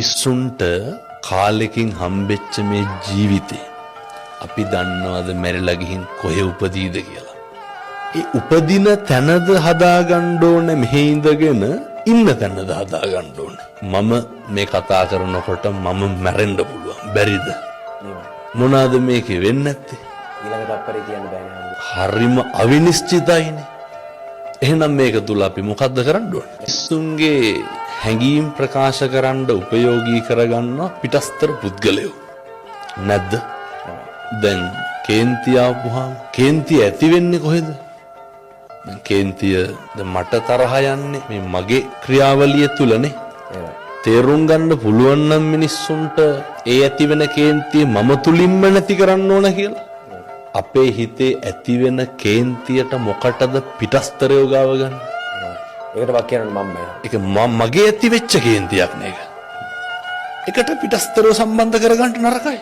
මිනිස්සුන්ට කාලෙකින් හම්බෙච්ච මේ ජීවිතේ අපි දන්නවද මැරිලා ගිහින් කොහෙ උපදීද කියලා. ඒ උපදින තැනද හදාගන්න ඕනේ මෙහි ඉඳගෙන ඉන්න තැනද හදාගන්න ඕනේ. මම මේ කතා කරනකොට මම මැරෙන්න පුළුවන්. බැරිද? මොනවාද මේකේ වෙන්නේ නැත්තේ? ඊළඟ තප්පරේ කියන්න බෑනේ. හරිම අවිනිශ්චිතයිනේ. එහෙනම් මේක තුල අපි මොකද්ද කරන්න ඕනේ? මිනිස්සුන්ගේ හැඟීම් ප්‍රකාශ කරන්න උපයෝගී කරගන්න පිටස්තර පුද්ගලයෝ නැද්ද? දැන් කේන්තිය ආපුහම කේන්තිය ඇති වෙන්නේ කොහෙද? දැන් කේන්තිය මට තරහ යන්නේ මේ මගේ ක්‍රියාවලිය තුලනේ. තේරුම් ගන්න පුළුවන් නම් මිනිස්සුන්ට ඒ ඇති වෙන කේන්තිය මම තුලින්ම නැති කරන්න ඕන කියලා. අපේ හිතේ ඇති වෙන කේන්තියට මොකටද පිටස්තරයෝ ගාව ගන්න? ඒකට වක් කියනවා මම බෑ. ඒක මගේ ඇති වෙච්ච කේන්තියක් නේද? ඒකට පිටස්තරයෝ සම්බන්ධ කරගන්න නරකයි.